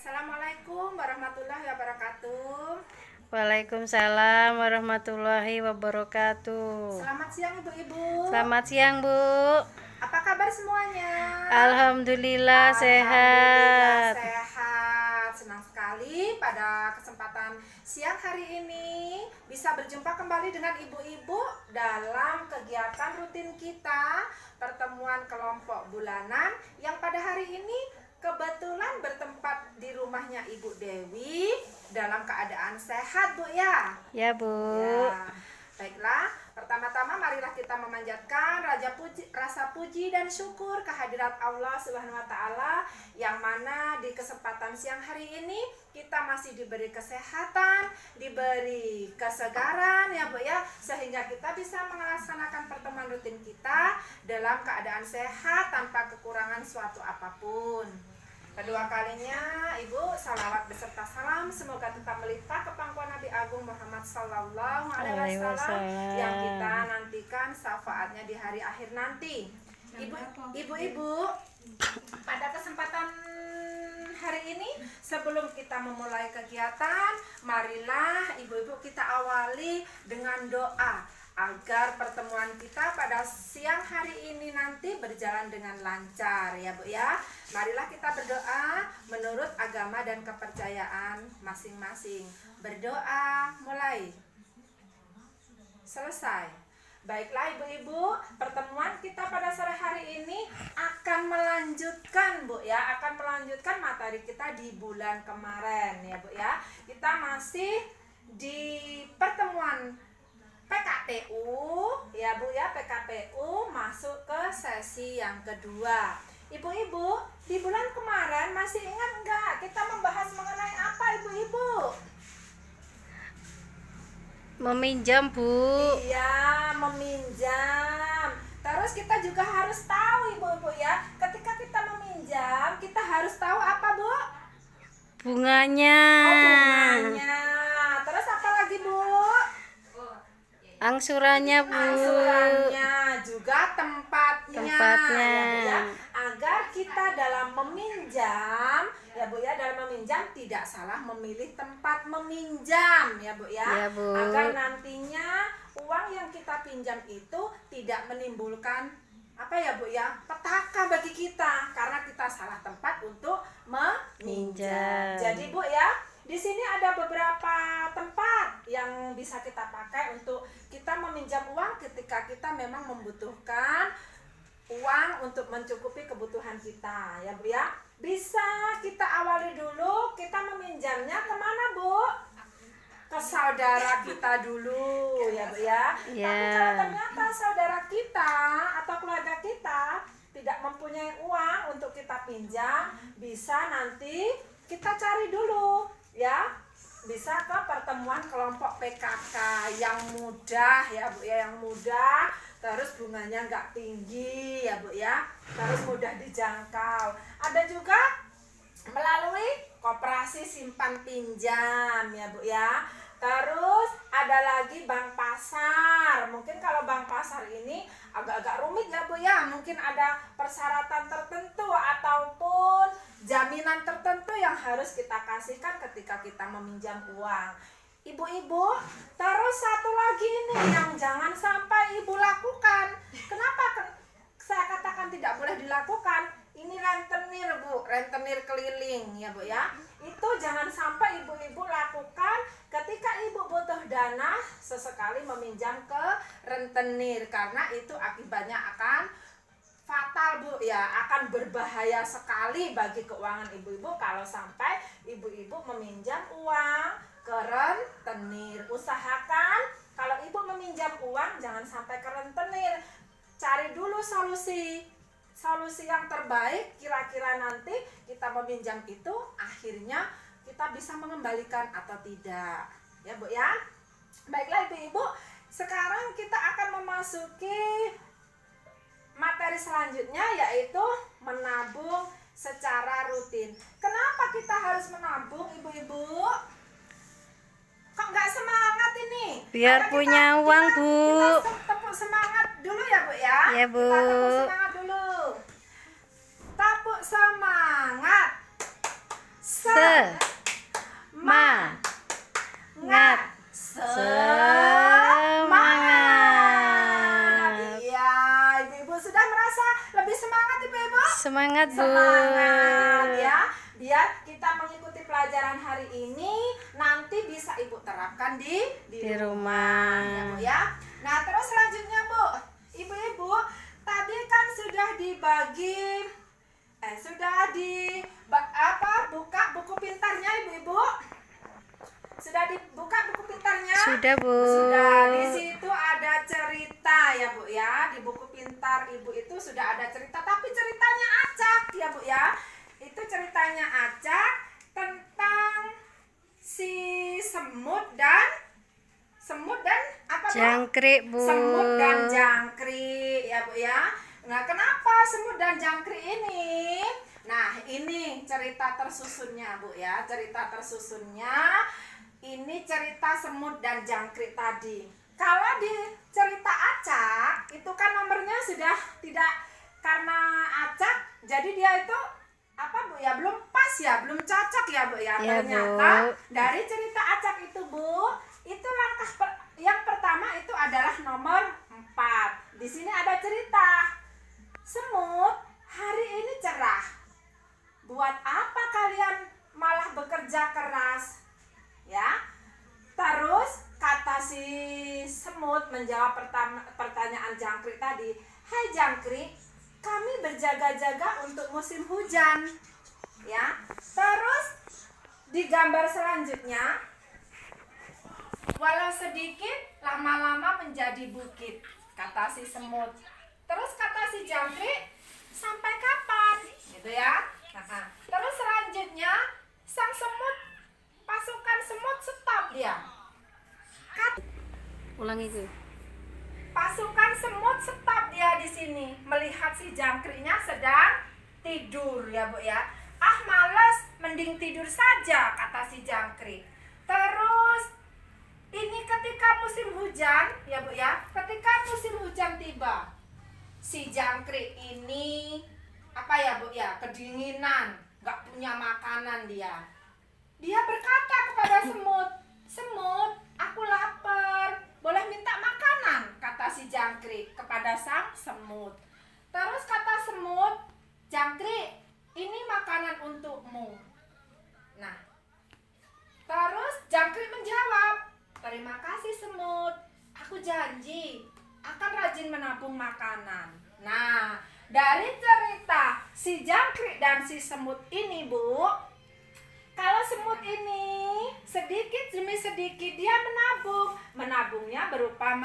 Assalamualaikum warahmatullahi wabarakatuh. Waalaikumsalam warahmatullahi wabarakatuh. Selamat siang ibu-ibu. Selamat siang, Bu. Apa kabar semuanya? Alhamdulillah Alhamdulillah sehat. sehat. Senang sekali pada kesempatan siang hari ini bisa berjumpa kembali dengan ibu-ibu dalam kegiatan rutin kita, pertemuan kelompok bulanan yang pada hari ini kebetulan bertempat di rumahnya Ibu Dewi dalam keadaan sehat, Bu ya. Ya, Bu. Ya, baiklah. Pertama-tama marilah kita memanjatkan rasa puji dan syukur kehadirat Allah Subhanahu wa taala yang mana di kesempatan siang hari ini kita masih diberi kesehatan, diberi kesegaran ya Bu ya, sehingga kita bisa melaksanakan pertemuan rutin kita dalam keadaan sehat tanpa kekurangan suatu apapun. Kedua kalinya, Ibu, salawat beserta salam semoga tetap melimpah ke pangkuan Nabi Agung Muhammad Sallallahu Alaihi Wasallam yang kita nantikan syafaatnya di hari akhir nanti. Ibu-ibu, pada kesempatan hari ini sebelum kita memulai kegiatan, marilah ibu-ibu kita awali dengan doa agar pertemuan kita pada siang hari ini nanti berjalan dengan lancar ya Bu ya. Marilah kita berdoa menurut agama dan kepercayaan masing-masing. Berdoa mulai. Selesai. Baiklah ibu-ibu, pertemuan kita pada sore hari ini akan melanjutkan Bu ya, akan melanjutkan materi kita di bulan kemarin ya Bu ya. Kita masih di pertemuan PKPU ya Bu ya, PKPU masuk ke sesi yang kedua. Ibu-ibu, di bulan kemarin masih ingat enggak kita membahas mengenai apa ibu-ibu? Meminjam, Bu. Iya, meminjam. Terus kita juga harus tahu ibu-ibu ya, ketika kita meminjam kita harus tahu apa Bu? Bunganya. Bunganya. Terus apa lagi Bu? Angsurannya, Bu. Angsurannya, juga tempatnya. Ya, Bu, ya. Agar kita dalam meminjam, ya Bu ya, dalam meminjam tidak salah memilih tempat meminjam, ya Bu ya. Ya, Bu. Agar nantinya uang yang kita pinjam itu tidak menimbulkan apa ya Bu ya, petaka bagi kita karena kita salah tempat untuk meminjam. Jadi Bu ya, di sini ada beberapa tempat yang bisa kita pakai untuk kita meminjam uang ketika kita memang membutuhkan uang untuk mencukupi kebutuhan kita ya Bu ya. Bisa kita awali dulu, kita meminjamnya kemana Bu? Ke saudara kita dulu ya Bu ya. Tapi kalau ternyata saudara kita atau keluarga kita tidak mempunyai uang untuk kita pinjam, bisa nanti kita cari dulu ya, bisa ke pertemuan kelompok PKK yang mudah ya Bu ya, yang mudah, terus bunganya nggak tinggi ya Bu ya, terus mudah dijangkau. Ada juga melalui koperasi simpan pinjam ya Bu ya. Terus ada lagi bank pasar. Mungkin kalau bank pasar ini agak-agak rumit ya Bu ya, mungkin ada persyaratan tertentu ataupun jaminan tertentu yang harus kita kasihkan ketika kita meminjam uang. Ibu-ibu, terus satu lagi ini yang jangan sampai ibu lakukan. Kenapa saya katakan tidak boleh dilakukan? Ini rentenir Bu, rentenir keliling ya Bu ya. Itu jangan sampai ibu-ibu lakukan ketika ibu butuh dana sesekali meminjam ke rentenir, karena itu akibatnya akan fatal Bu ya, akan berbahaya sekali bagi keuangan ibu-ibu kalau sampai ibu-ibu meminjam uang ke rentenir. Usahakan kalau ibu meminjam uang jangan sampai ke rentenir. Cari dulu solusi yang terbaik, kira-kira nanti kita meminjam itu akhirnya kita bisa mengembalikan atau tidak ya Bu ya. Baiklah ibu-ibu, sekarang kita akan memasuki materi selanjutnya, yaitu menabung secara rutin. Kenapa kita harus menabung ibu-ibu? Kok nggak semangat ini? Biar punya uang Bu. Kita tepuk semangat dulu ya Bu ya. Ya Bu. Kita tepuk semangat dulu. Tepuk semangat. Semangat. Semangat. Iya, ibu-ibu sudah merasa lebih semangat ibu-ibu? Semangat, Bu. Semangat ya. Biar kita mengikuti pelajaran hari ini nanti bisa ibu terapkan di rumah. ya Bu ya. Nah, terus selanjutnya Bu, ibu-ibu tadi kan sudah dibagi buka buku pintarnya ibu-ibu. Sudah dibuka buku pintarnya? Sudah, Bu. Sudah. Di situ ada cerita ya Bu ya. Di buku pintar ibu itu sudah ada cerita, tapi ceritanya acak ya Bu ya. Itu ceritanya acak tentang si semut dan apa Bu? Jangkrik, Bu. Semut dan jangkrik ya Bu ya. Nah, kenapa semut dan jangkrik ini? Nah, ini cerita tersusunnya Bu ya. Cerita tersusunnya ini cerita semut dan jangkrik tadi. Kalau di cerita acak itu kan nomornya sudah tidak, karena acak jadi dia itu apa Bu ya, belum pas ya, belum cocok ya Bu ya. Ya, Ternyata Bu. dari cerita acak itu Bu, itu yang pertama itu adalah nomor 4. Di sini ada cerita semut hari ini cerah. Buat apa kalian malah bekerja keras? Ya. Terus kata si semut menjawab pertanyaan jangkrik tadi. Hai jangkrik, kami berjaga-jaga untuk musim hujan. Ya. Terus di gambar selanjutnya, walau sedikit lama-lama menjadi bukit, kata si semut. Terus kata si jangkrik, sampai kapan? Gitu ya. Nah, terus selanjutnya sang semut, pasukan semut stop dia. Ulangi, Bu. Pasukan semut stop dia di sini melihat si jangkriknya sedang tidur ya Bu ya. Ah males, mending tidur saja kata si jangkrik. Terus ini ketika musim hujan ya Bu ya. Ketika musim hujan tiba, si jangkrik ini apa ya Bu ya, kedinginan, nggak punya makanan dia. Dia berkata kepada semut, semut, aku lapar, boleh minta makanan, kata si jangkrik kepada sang semut. Terus kata semut, jangkrik, ini makanan untukmu. Nah, terus jangkrik menjawab, terima kasih semut, aku janji akan rajin menabung makanan. Nah, dari cerita si jangkrik dan si semut ini Bu, kalau semut ini sedikit demi sedikit dia menabung. Menabungnya berupa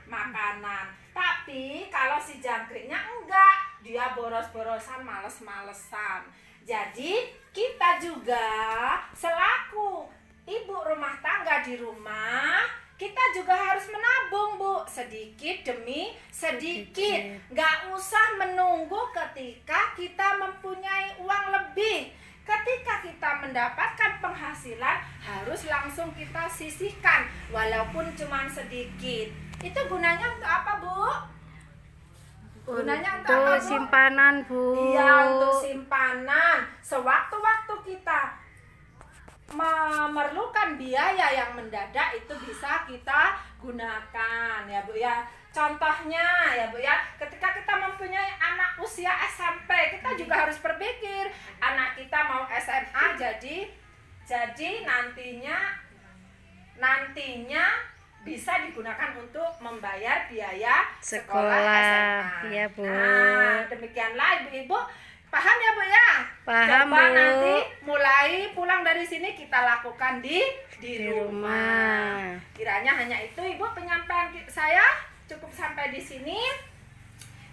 makanan. Tapi kalau si jangkriknya enggak, dia boros-borosan, males-malesan. Jadi kita juga selaku ibu rumah tangga di rumah, kita juga harus menabung Bu, sedikit demi sedikit. Nggak usah menunggu ketika kita mempunyai uang lebih. Ketika kita mendapatkan penghasilan, harus langsung kita sisihkan, walaupun cuma sedikit. Itu gunanya untuk apa Bu? Gunanya untuk apa Bu? Simpanan, Bu. Iya, untuk simpanan. Sewaktu-waktu kita memerlukan biaya yang mendadak itu bisa kita gunakan ya Bu ya. Contohnya ya Bu ya, ketika kita mempunyai anak usia SMP, kita juga harus berpikir anak kita mau SMA, jadi nantinya bisa digunakan untuk membayar biaya sekolah SMA. Ya Bu. Nah, demikianlah ibu-ibu. Paham ya Bu ya? Paham, Coba Bu. nanti mulai pulang dari sini kita lakukan di rumah. Kiranya hanya itu Ibu penyampaian saya, cukup sampai di sini.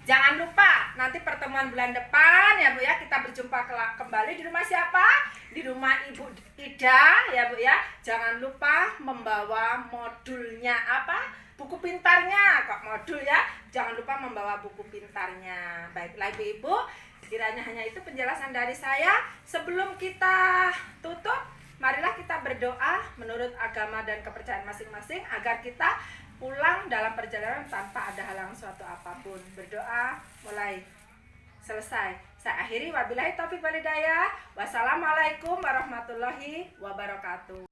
Jangan lupa nanti pertemuan bulan depan ya Bu ya, kita berjumpa kembali di rumah siapa? Di rumah Ibu Ida ya Bu ya. Jangan lupa membawa modulnya apa? Buku pintarnya, kok modul ya. Jangan lupa membawa buku pintarnya. Baiklah Ibu-ibu, kiranya hanya itu penjelasan dari saya. Sebelum kita tutup, marilah kita berdoa menurut agama dan kepercayaan masing-masing agar kita pulang dalam perjalanan tanpa ada halangan suatu apapun. Berdoa mulai. selesai. Saya akhiri, wabillahi taufiq walhidayah. Wassalamualaikum warahmatullahi wabarakatuh.